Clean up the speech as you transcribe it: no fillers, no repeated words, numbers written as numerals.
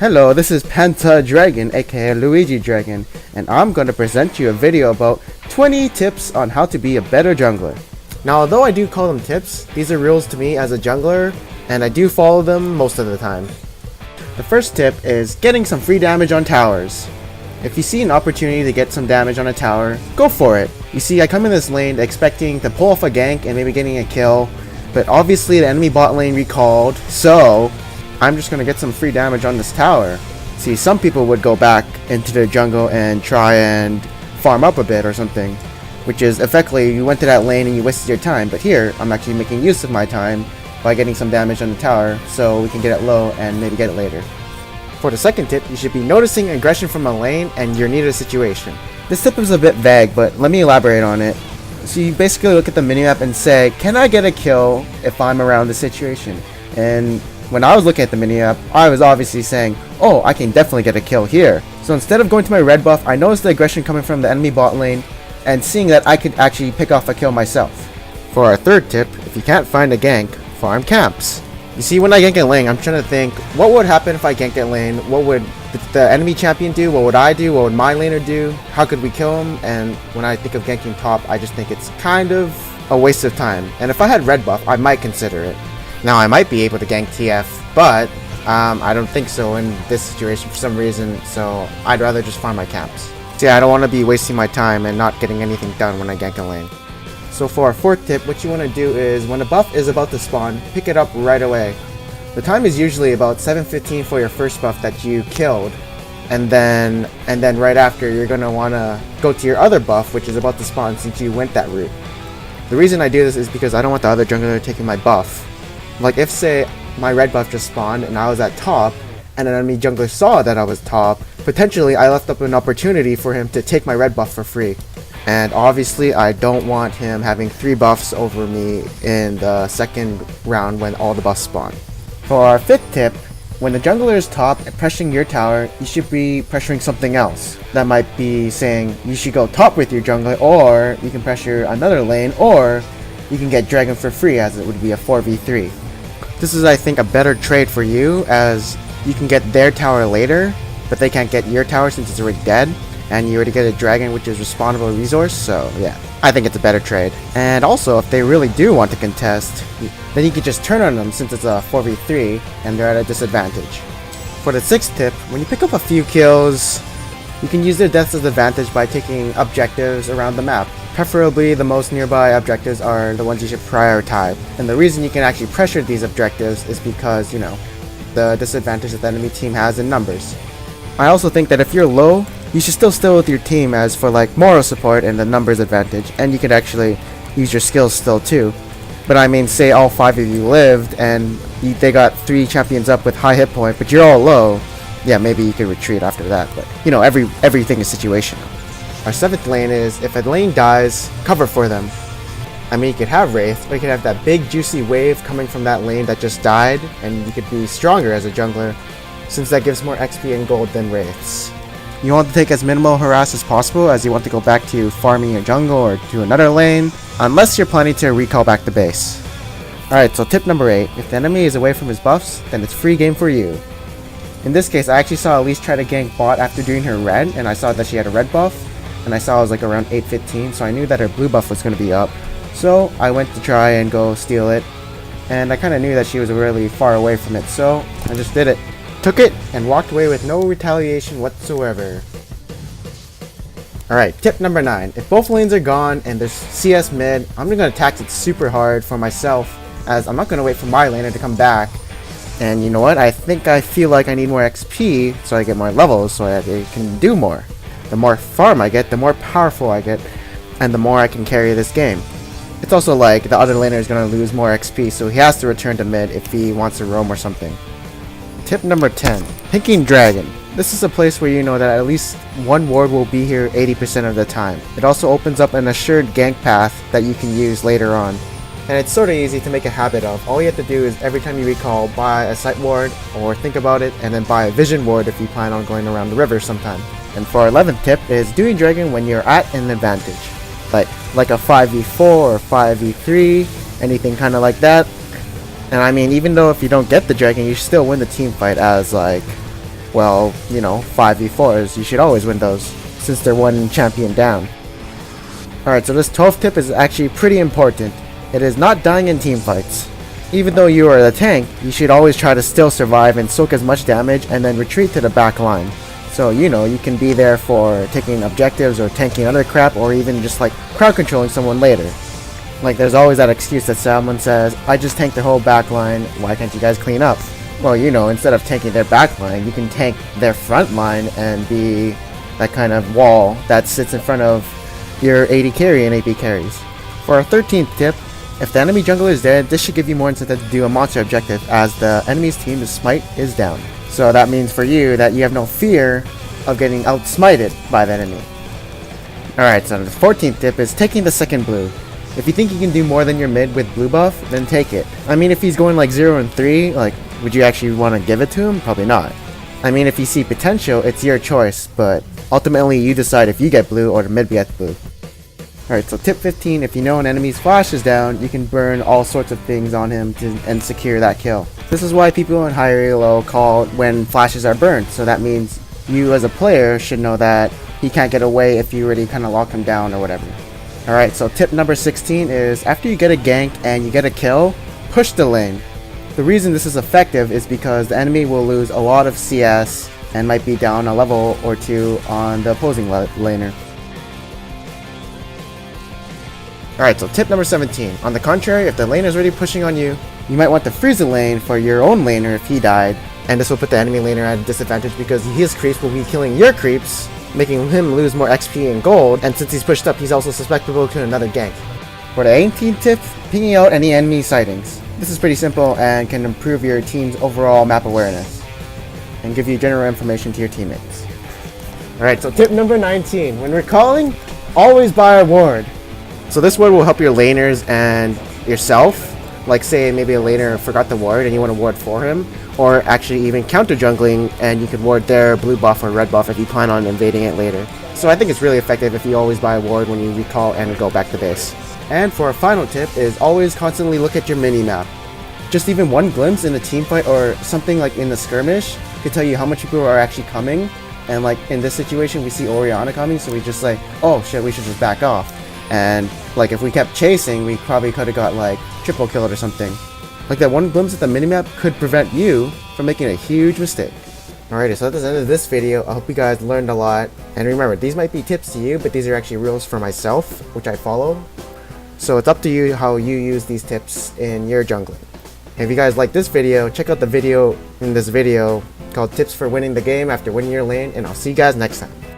Hello, this is Penta Dragon, aka Luigi Dragon, and I'm going to present you a video about 20 tips on how to be a better jungler. Now, although I do call them tips, these are rules to me as a jungler, and I do follow them most of the time. The first tip is getting some free damage on towers. If you see an opportunity to get some damage on a tower, go for it. You see, I come in this lane expecting to pull off a gank and maybe getting a kill, but obviously the enemy bot lane recalled, so I'm just going to get some free damage on this tower. See, some people would go back into the jungle and try and farm up a bit or something, which is effectively you went to that lane and you wasted your time, but here I'm actually making use of my time by getting some damage on the tower so we can get it low and maybe get it later. For the second tip, you should be noticing aggression from a lane and your needed situation. This tip is a bit vague, but let me elaborate on it. So you basically look at the minimap and say, can I get a kill if I'm around the situation? And when I was looking at the minimap, I was obviously saying, oh, I can definitely get a kill here. So instead of going to my red buff, I noticed the aggression coming from the enemy bot lane and seeing that I could actually pick off a kill myself. For our third tip, if you can't find a gank, farm camps. You see, when I gank a lane, I'm trying to think, what would happen if I ganked a lane? What would the enemy champion do? What would I do? What would my laner do? How could we kill him? And when I think of ganking top, I just think it's kind of a waste of time. And if I had red buff, I might consider it. Now, I might be able to gank TF, but I don't think so in this situation for some reason, so I'd rather just farm my camps. See, I don't want to be wasting my time and not getting anything done when I gank a lane. So for our fourth tip, what you want to do is when a buff is about to spawn, pick it up right away. The time is usually about 7:15 for your first buff that you killed, and then right after you're going to want to go to your other buff which is about to spawn since you went that route. The reason I do this is because I don't want the other jungler taking my buff. Like if say my red buff just spawned and I was at top and an enemy jungler saw that I was top, potentially I left up an opportunity for him to take my red buff for free. And obviously I don't want him having 3 buffs over me in the second round when all the buffs spawn. For our fifth tip, when the jungler is top and pressuring your tower, you should be pressuring something else. That might be saying you should go top with your jungler, or you can pressure another lane, or you can get dragon for free as it would be a 4v3. This is, I think, a better trade for you as you can get their tower later, but they can't get your tower since it's already dead. And you already get a dragon which is respawnable resource, so yeah, I think it's a better trade. And also, if they really do want to contest, then you can just turn on them since it's a 4v3 and they're at a disadvantage. For the sixth tip, when you pick up a few kills, you can use their deaths as advantage by taking objectives around the map. Preferably, the most nearby objectives are the ones you should prioritize. And the reason you can actually pressure these objectives is because, you know, the disadvantage that the enemy team has in numbers. I also think that if you're low, you should still stay with your team as for like moral support and the numbers advantage, and you could actually use your skills still too. But I mean, say all 5 of you lived and they got 3 champions up with high hit point, but you're all low, yeah, maybe you could retreat after that, but you know, everything is situational. Our 7th lane is, if a lane dies, cover for them. I mean, you could have Wraith, or you could have that big juicy wave coming from that lane that just died, and you could be stronger as a jungler, since that gives more XP and gold than Wraiths. You want to take as minimal harass as possible as you want to go back to farming your jungle or to another lane, unless you're planning to recall back the base. Alright, so tip number 8, if the enemy is away from his buffs, then it's free game for you. In this case, I actually saw Elise try to gank bot after doing her red, and I saw that she had a red buff, and I saw it was like around 8:15, so I knew that her blue buff was going to be up. So I went to try and go steal it, and I kind of knew that she was really far away from it, so I just did it. Took it and walked away with no retaliation whatsoever. Alright, tip number 9. If both lanes are gone and there's CS mid, I'm just going to tax it super hard for myself, as I'm not going to wait for my laner to come back. And you know what? I feel like I need more XP so I get more levels so that I can do more. The more farm I get, the more powerful I get, and the more I can carry this game. It's also like the other laner is going to lose more XP, so he has to return to mid if he wants to roam or something. Tip number 10. Picking Dragon. This is a place where you know that at least one ward will be here 80% of the time. It also opens up an assured gank path that you can use later on. And it's sort of easy to make a habit of. All you have to do is every time you recall, buy a sight ward or think about it, and then buy a vision ward if you plan on going around the river sometime. And for our 11th tip is doing Dragon when you're at an advantage. Like a 5v4 or 5v3, anything kind of like that. And I mean, even though if you don't get the dragon, you still win the team fight as like well, 5v4s, you should always win those, since they're one champion down. Alright, so this 12th tip is actually pretty important. It is not dying in team fights. Even though you are the tank, you should always try to still survive and soak as much damage and then retreat to the back line. So, you can be there for taking objectives or tanking other crap, or even just like crowd controlling someone later. Like, there's always that excuse that someone says, I just tanked their whole back line, why can't you guys clean up? Well, instead of tanking their back line, you can tank their front line and be that kind of wall that sits in front of your AD carry and AP carries. For our 13th tip, if the enemy jungler is dead, this should give you more incentive to do a monster objective, as the enemy's team's smite is down. So that means for you that you have no fear of getting outsmited by the enemy. Alright, so the 14th tip is taking the second blue. If you think you can do more than your mid with blue buff, then take it. I mean, if he's going like 0 and 3, like, would you actually want to give it to him? Probably not. I mean, if you see potential, it's your choice, but ultimately you decide if you get blue or the mid gets blue. Alright, so tip 15, if you know an enemy's flash is down, you can burn all sorts of things on him and secure that kill. This is why people in higher elo call when flashes are burned, so that means you as a player should know that he can't get away if you already kind of lock him down or whatever. Alright, so tip number 16 is after you get a gank and you get a kill, push the lane. The reason this is effective is because the enemy will lose a lot of CS and might be down a level or two on the opposing laner. Alright, so tip number 17. On the contrary, if the laner is already pushing on you, you might want to freeze the lane for your own laner if he died, and this will put the enemy laner at a disadvantage because his creeps will be killing your creeps, making him lose more XP and gold, and since he's pushed up, he's also susceptible to another gank. For the 18th tip, pinging out any enemy sightings. This is pretty simple and can improve your team's overall map awareness and give you general information to your teammates. Alright, so tip number 19. When recalling, always buy a ward. So this ward will help your laners and yourself. Like say maybe a laner forgot the ward and you want to ward for him, or actually even counter jungling and you could ward their blue buff or red buff if you plan on invading it later. So I think it's really effective if you always buy a ward when you recall and go back to base. And for our final tip is always constantly look at your mini-map. Just even one glimpse in a team fight or something like in the skirmish could tell you how much people are actually coming. And like in this situation we see Orianna coming, so we just like, oh shit, we should just back off. And like if we kept chasing, we probably could have got like triple killed or something. Like that one glimpse at the minimap could prevent you from making a huge mistake. Alrighty, so that's the end of this video. I hope you guys learned a lot. And remember, these might be tips to you, but these are actually rules for myself, which I follow. So it's up to you how you use these tips in your jungling. If you guys like this video, check out the video in this video called Tips for Winning the Game After Winning Your Lane, and I'll see you guys next time.